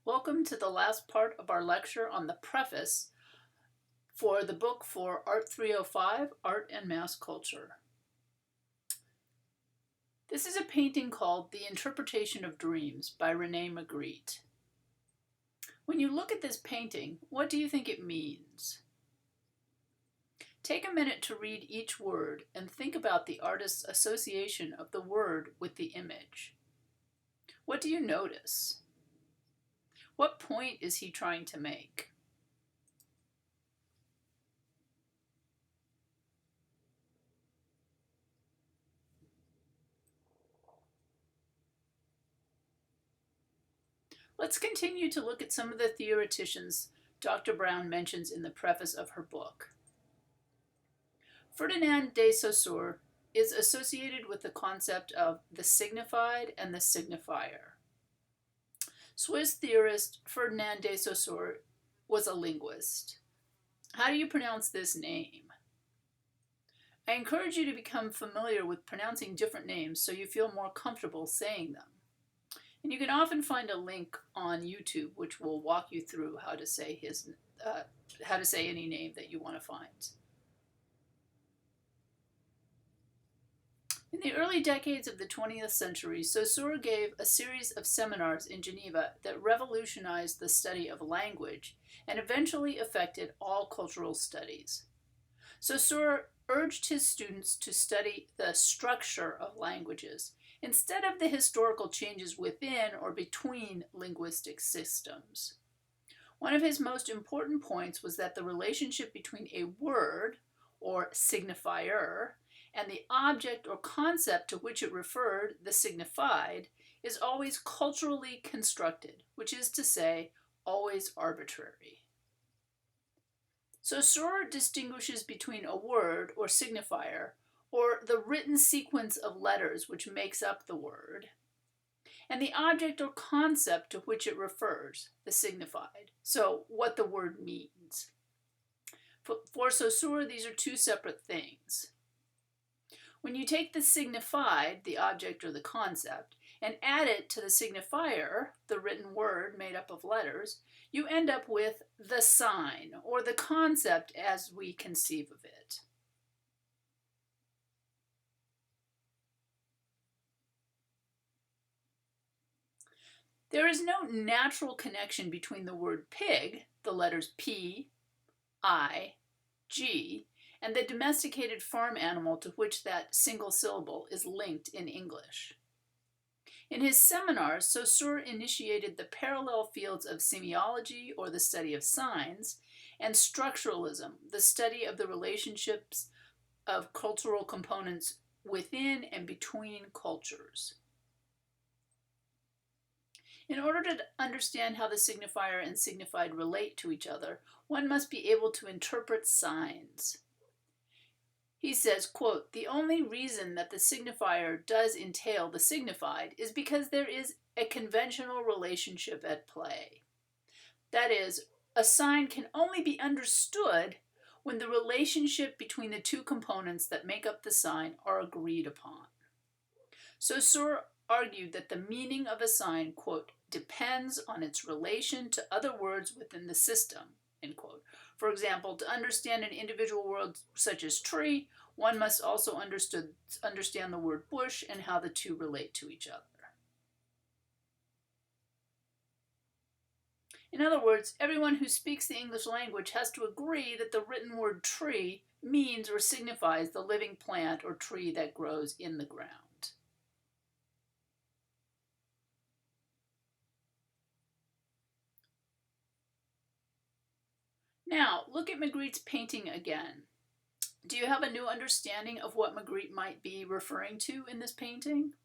Welcome to the last part of our lecture on the preface for the book for Art 305, Art and Mass Culture. This is a painting called The Interpretation of Dreams by Renee Magritte. When you look at this painting, what do you think it means? Take a minute to read each word and think about the artist's association of the word with the image. What do you notice? What point is he trying to make? Let's continue to look at some of the theoreticians Dr. Brown mentions in the preface of her book. Ferdinand de Saussure is associated with the concept of the signified and the signifier. Swiss theorist Ferdinand de Saussure was a linguist. How do you pronounce this name? I encourage you to become familiar with pronouncing different names so you feel more comfortable saying them. And you can often find a link on YouTube which will walk you through how to say any name that you want to find. In the early decades of the 20th century, Saussure gave a series of seminars in Geneva that revolutionized the study of language and eventually affected all cultural studies. Saussure urged his students to study the structure of languages instead of the historical changes within or between linguistic systems. One of his most important points was that the relationship between a word, or signifier, and the object or concept to which it referred, the signified, is always culturally constructed, which is to say, always arbitrary. Saussure distinguishes between a word, or signifier, or the written sequence of letters which makes up the word, and the object or concept to which it refers, the signified, so what the word means. For Saussure, these are two separate things. When you take the signified, the object or the concept, and add it to the signifier, the written word made up of letters, you end up with the sign, or the concept as we conceive of it. There is no natural connection between the word pig, the letters P, I, G, and the domesticated farm animal to which that single syllable is linked in English. In his seminars, Saussure initiated the parallel fields of semiology, or the study of signs, and structuralism, the study of the relationships of cultural components within and between cultures. In order to understand how the signifier and signified relate to each other, one must be able to interpret signs. He says, quote, "The only reason that the signifier does entail the signified is because there is a conventional relationship at play. That is, a sign can only be understood when the relationship between the two components that make up the sign are agreed upon." Saussure argued that the meaning of a sign, quote, "depends on its relation to other words within the system," end quote. For example, to understand an individual word such as tree, one must also understand the word bush and how the two relate to each other. In other words, everyone who speaks the English language has to agree that the written word tree means or signifies the living plant or tree that grows in the ground. Now, look at Magritte's painting again. Do you have a new understanding of what Magritte might be referring to in this painting?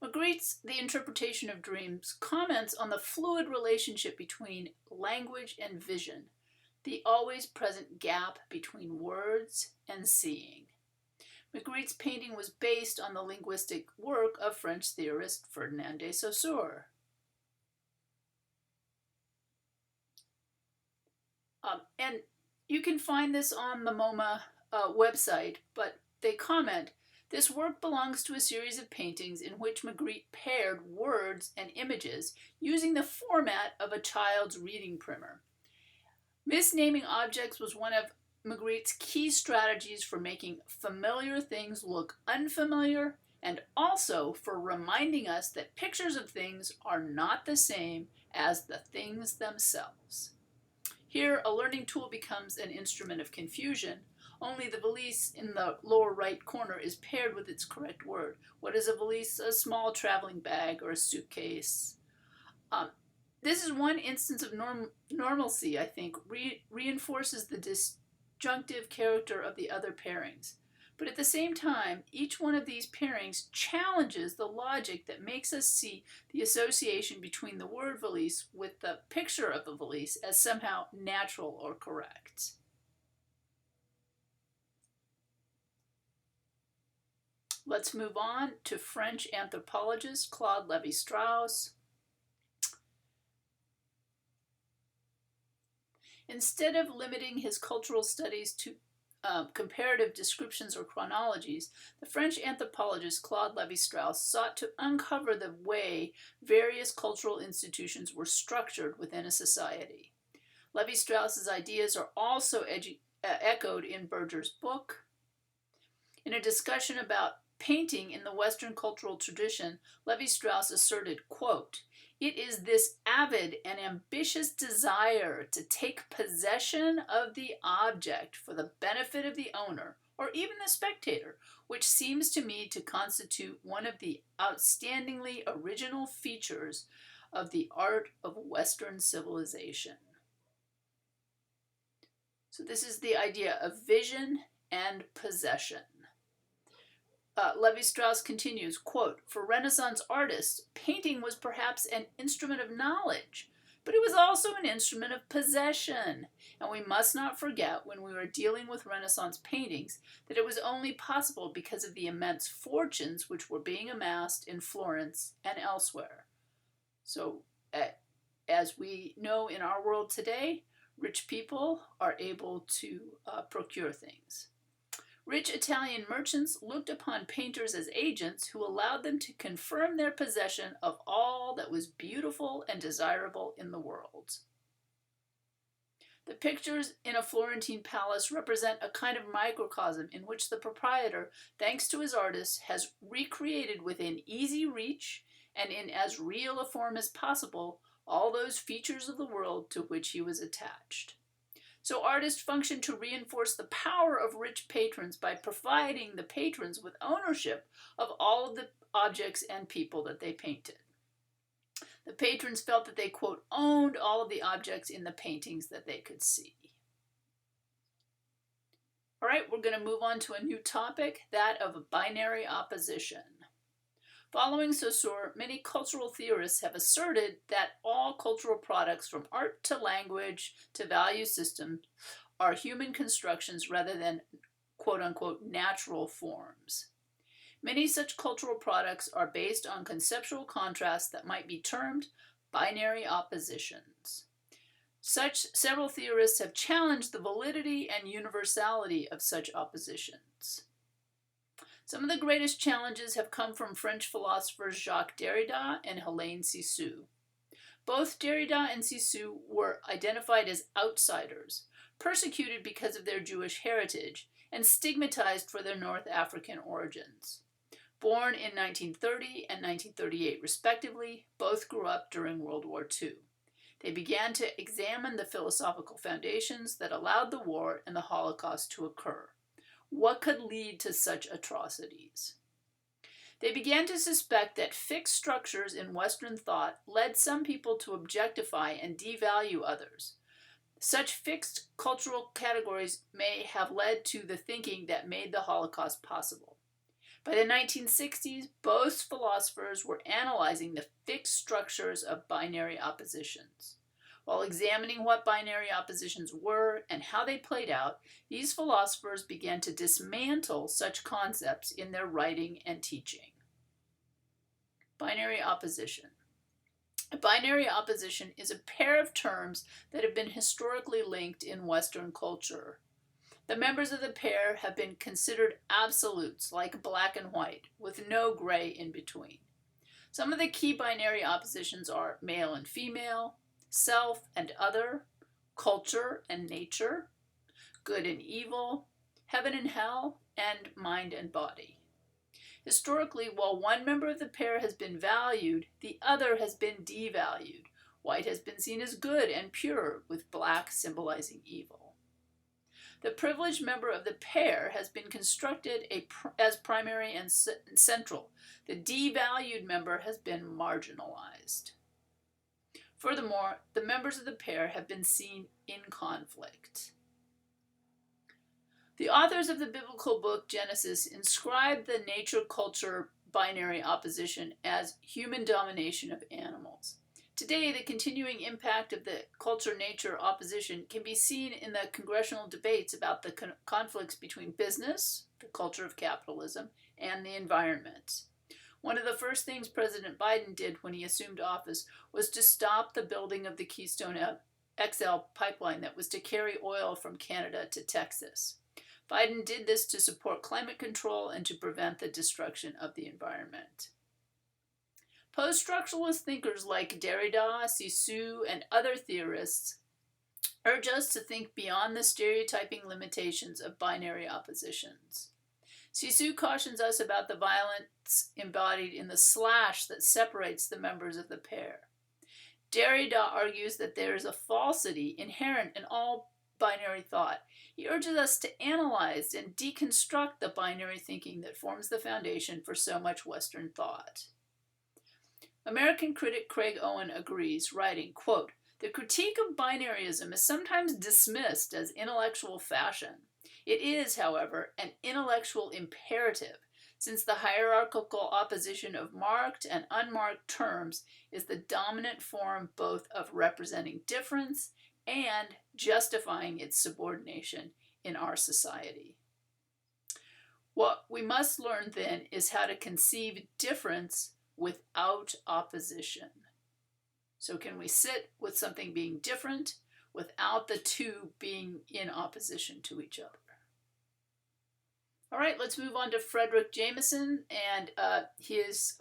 Magritte's The Interpretation of Dreams comments on the fluid relationship between language and vision, the always present gap between words and seeing. Magritte's painting was based on the linguistic work of French theorist Ferdinand de Saussure. And you can find this on the MoMA website, but they comment This work belongs to a series of paintings in which Magritte paired words and images using the format of a child's reading primer. Misnaming objects was one of Magritte's key strategies for making familiar things look unfamiliar and also for reminding us that pictures of things are not the same as the things themselves. Here, a learning tool becomes an instrument of confusion. Only the valise in the lower right corner is paired with its correct word. What is a valise? A small traveling bag or a suitcase. This is one instance of normalcy, I think, reinforces the disjunctive character of the other pairings. But at the same time, each one of these pairings challenges the logic that makes us see the association between the word valise with the picture of the valise as somehow natural or correct. Let's move on to French anthropologist Claude Lévi-Strauss. Instead of limiting his cultural studies to comparative descriptions or chronologies, the French anthropologist Claude Lévi-Strauss sought to uncover the way various cultural institutions were structured within a society. Lévi-Strauss's ideas are also echoed in Berger's book. In a discussion about painting in the Western cultural tradition, Lévi-Strauss asserted, quote, "It is this avid and ambitious desire to take possession of the object for the benefit of the owner, or even the spectator, which seems to me to constitute one of the outstandingly original features of the art of Western civilization." So this is the idea of vision and possession. Lévi-Strauss continues, quote, "For Renaissance artists, painting was perhaps an instrument of knowledge, but it was also an instrument of possession. And we must not forget, when we were dealing with Renaissance paintings, that it was only possible because of the immense fortunes which were being amassed in Florence and elsewhere." So, as we know in our world today, rich people are able to procure things. Rich Italian merchants looked upon painters as agents who allowed them to confirm their possession of all that was beautiful and desirable in the world. The pictures in a Florentine palace represent a kind of microcosm in which the proprietor, thanks to his artists, has recreated within easy reach and in as real a form as possible all those features of the world to which he was attached. So artists function to reinforce the power of rich patrons by providing the patrons with ownership of all of the objects and people that they painted. The patrons felt that they, quote, owned all of the objects in the paintings that they could see. All right, we're going to move on to a new topic, that of binary opposition. Following Saussure, many cultural theorists have asserted that all cultural products, from art to language to value systems, are human constructions rather than quote-unquote natural forms. Many such cultural products are based on conceptual contrasts that might be termed binary oppositions. Several theorists have challenged the validity and universality of such oppositions. Some of the greatest challenges have come from French philosophers Jacques Derrida and Helene Sisu. Both Derrida and Sisu were identified as outsiders, persecuted because of their Jewish heritage, and stigmatized for their North African origins. Born in 1930 and 1938 respectively, both grew up during World War II. They began to examine the philosophical foundations that allowed the war and the Holocaust to occur. What could lead to such atrocities? They began to suspect that fixed structures in Western thought led some people to objectify and devalue others. Such fixed cultural categories may have led to the thinking that made the Holocaust possible. By the 1960s, both philosophers were analyzing the fixed structures of binary oppositions. While examining what binary oppositions were and how they played out, these philosophers began to dismantle such concepts in their writing and teaching. Binary opposition. A binary opposition is a pair of terms that have been historically linked in Western culture. The members of the pair have been considered absolutes, like black and white, with no gray in between. Some of the key binary oppositions are male and female, self and other, culture and nature, good and evil, heaven and hell, and mind and body. Historically, while one member of the pair has been valued, the other has been devalued. White has been seen as good and pure, with black symbolizing evil. The privileged member of the pair has been constructed as primary and central. The devalued member has been marginalized. Furthermore, the members of the pair have been seen in conflict. The authors of the biblical book Genesis inscribed the nature-culture binary opposition as human domination of animals. Today, the continuing impact of the culture-nature opposition can be seen in the congressional debates about the conflicts between business, the culture of capitalism, and the environment. One of the first things President Biden did when he assumed office was to stop the building of the Keystone XL pipeline that was to carry oil from Canada to Texas. Biden did this to support climate control and to prevent the destruction of the environment. Post-structuralist thinkers like Derrida, Sisu, and other theorists urge us to think beyond the stereotyping limitations of binary oppositions. Sisu cautions us about the violence embodied in the slash that separates the members of the pair. Derrida argues that there is a falsity inherent in all binary thought. He urges us to analyze and deconstruct the binary thinking that forms the foundation for so much Western thought. American critic Craig Owen agrees, writing, quote, "The critique of binaryism is sometimes dismissed as intellectual fashion. It is, however, an intellectual imperative, since the hierarchical opposition of marked and unmarked terms is the dominant form both of representing difference and justifying its subordination in our society." What we must learn then is how to conceive difference without opposition. So can we sit with something being different without the two being in opposition to each other? All right, let's move on to Frederick Jameson and his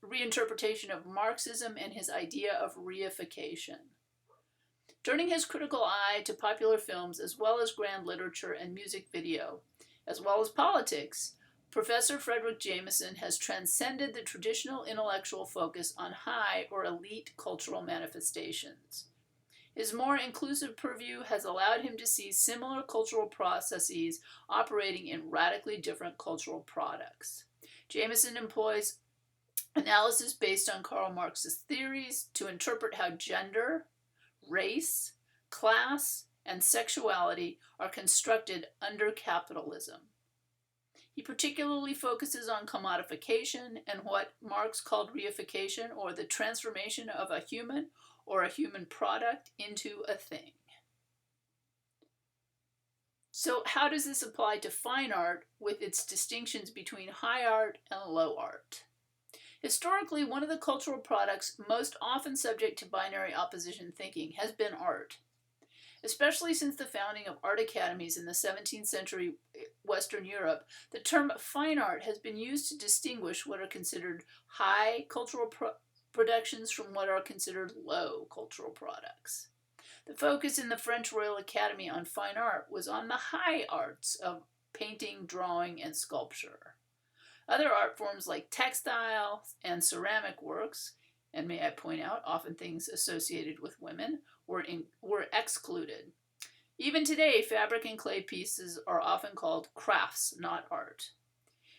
reinterpretation of Marxism and his idea of reification. Turning his critical eye to popular films as well as grand literature and music video, as well as politics, Professor Frederick Jameson has transcended the traditional intellectual focus on high or elite cultural manifestations. His more inclusive purview has allowed him to see similar cultural processes operating in radically different cultural products. Jameson employs analysis based on Karl Marx's theories to interpret how gender, race, class, and sexuality are constructed under capitalism. He particularly focuses on commodification and what Marx called reification, or the transformation of a human or a human product into a thing. So how does this apply to fine art with its distinctions between high art and low art? Historically, one of the cultural products most often subject to binary opposition thinking has been art. Especially since the founding of art academies in the 17th century Western Europe, the term fine art has been used to distinguish what are considered high cultural productions from what are considered low cultural products. The focus in the French Royal Academy on fine art was on the high arts of painting, drawing, and sculpture. Other art forms like textile and ceramic works, and may I point out, often things associated with women, were excluded. Even today, fabric and clay pieces are often called crafts, not art.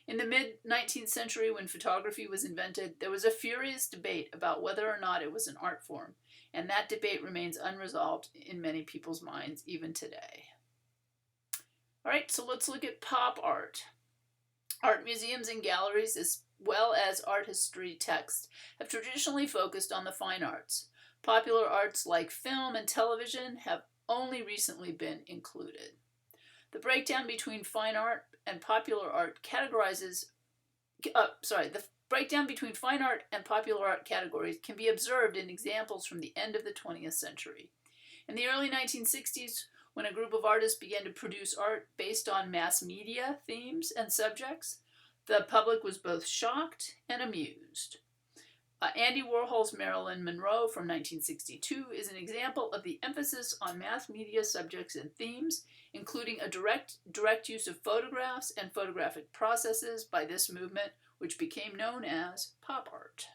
In the mid-19th century, when photography was invented, there was a furious debate about whether or not it was an art form, and that debate remains unresolved in many people's minds even today. All right, so let's look at pop art. Art museums and galleries, as well as art history texts, have traditionally focused on the fine arts. Popular arts like film and television have only recently been included. The breakdown between fine art and popular art categories can be observed in examples from the end of the 20th century. In the early 1960s, when a group of artists began to produce art based on mass media themes and subjects, the public was both shocked and amused. Andy Warhol's Marilyn Monroe from 1962 is an example of the emphasis on mass media subjects and themes, including a direct use of photographs and photographic processes by this movement, which became known as pop art.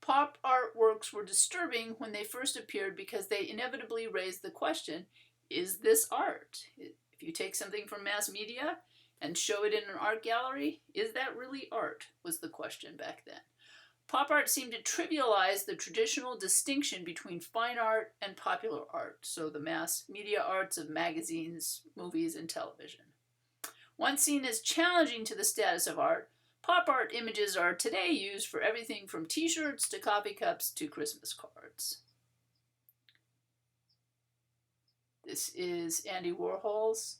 Pop art works were disturbing when they first appeared because they inevitably raised the question, is this art? If you take something from mass media and show it in an art gallery, is that really art, was the question back then. Pop art seemed to trivialize the traditional distinction between fine art and popular art, so the mass media arts of magazines, movies, and television. Once seen as challenging to the status of art, pop art images are today used for everything from t-shirts to coffee cups to Christmas cards. This is Andy Warhol's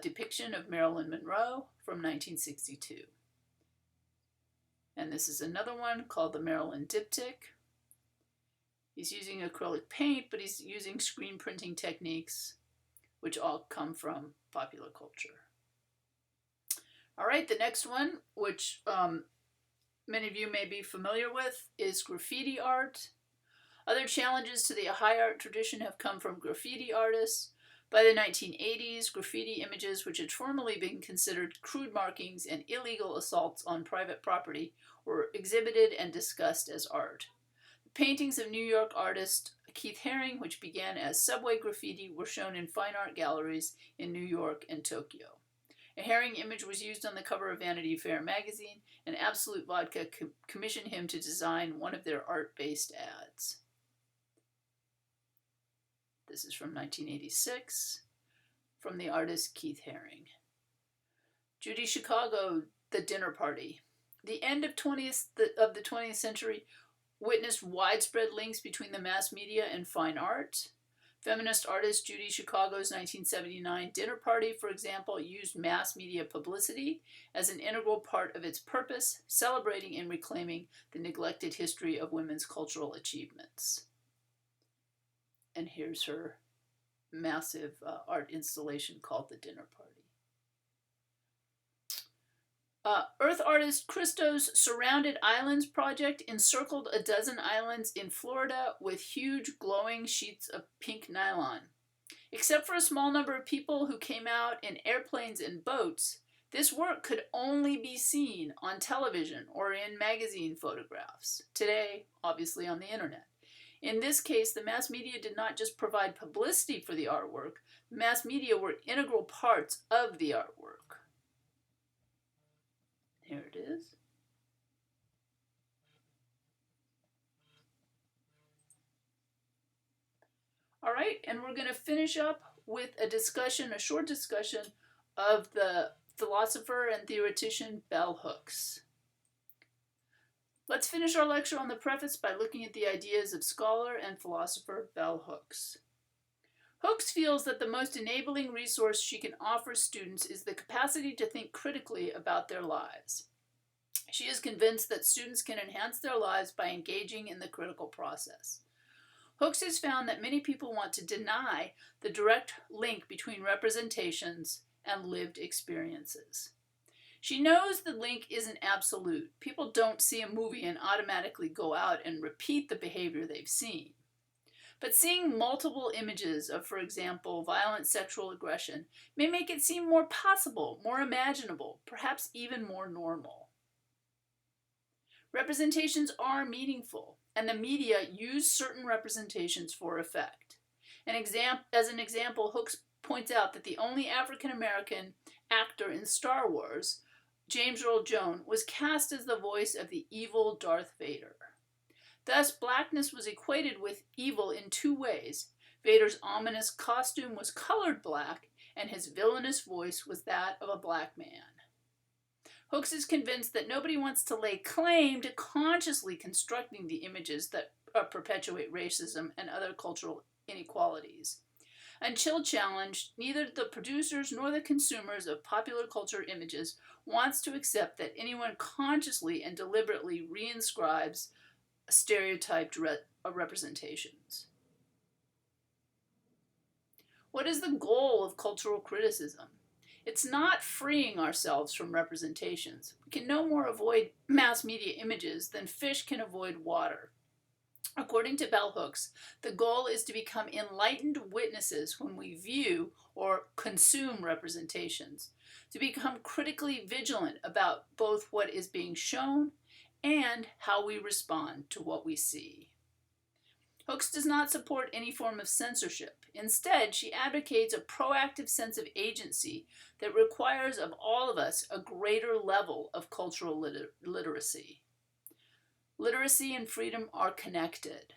depiction of Marilyn Monroe from 1962. And this is another one called the Marilyn Diptych. He's using acrylic paint, but he's using screen printing techniques, which all come from popular culture. All right, the next one, which many of you may be familiar with, is graffiti art. Other challenges to the high art tradition have come from graffiti artists. By the 1980s, graffiti images, which had formerly been considered crude markings and illegal assaults on private property, were exhibited and discussed as art. The paintings of New York artist Keith Haring, which began as subway graffiti, were shown in fine art galleries in New York and Tokyo. A Haring image was used on the cover of Vanity Fair magazine, and Absolute Vodka commissioned him to design one of their art-based ads. This is from 1986, from the artist Keith Haring. Judy, Chicago, The Dinner Party. The end of the 20th century witnessed widespread links between the mass media and fine art. Feminist artist Judy Chicago's 1979 Dinner Party, for example, used mass media publicity as an integral part of its purpose, celebrating and reclaiming the neglected history of women's cultural achievements. And here's her massive art installation called The Dinner Party. Earth artist Christo's Surrounded Islands project encircled a dozen islands in Florida with huge glowing sheets of pink nylon. Except for a small number of people who came out in airplanes and boats, this work could only be seen on television or in magazine photographs. Today, obviously on the internet. In this case, the mass media did not just provide publicity for the artwork, the mass media were integral parts of the artwork. Here it is. All right, and we're going to finish up with a short discussion of the philosopher and theoretician bell hooks. Let's finish our lecture on the preface by looking at the ideas of scholar and philosopher bell hooks. Hooks feels that the most enabling resource she can offer students is the capacity to think critically about their lives. She is convinced that students can enhance their lives by engaging in the critical process. Hooks has found that many people want to deny the direct link between representations and lived experiences. She knows the link isn't absolute. People don't see a movie and automatically go out and repeat the behavior they've seen. But seeing multiple images of, for example, violent sexual aggression may make it seem more possible, more imaginable, perhaps even more normal. Representations are meaningful, and the media use certain representations for effect. As an example, Hooks points out that the only African-American actor in Star Wars, James Earl Jones, was cast as the voice of the evil Darth Vader. Thus, blackness was equated with evil in two ways. Vader's ominous costume was colored black, and his villainous voice was that of a black man. Hooks is convinced that nobody wants to lay claim to consciously constructing the images that perpetuate racism and other cultural inequalities. Until challenged, neither the producers nor the consumers of popular culture images wants to accept that anyone consciously and deliberately reinscribes stereotyped representations. What is the goal of cultural criticism? It's not freeing ourselves from representations. We can no more avoid mass media images than fish can avoid water. According to bell hooks, the goal is to become enlightened witnesses when we view or consume representations, to become critically vigilant about both what is being shown and how we respond to what we see. Hooks does not support any form of censorship. Instead, she advocates a proactive sense of agency that requires of all of us a greater level of cultural literacy. Literacy and freedom are connected.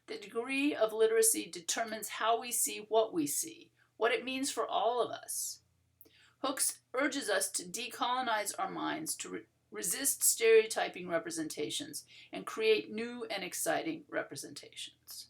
The degree of literacy determines how we see, what it means for all of us. Hooks urges us to decolonize our minds, to resist stereotyping representations, and create new and exciting representations.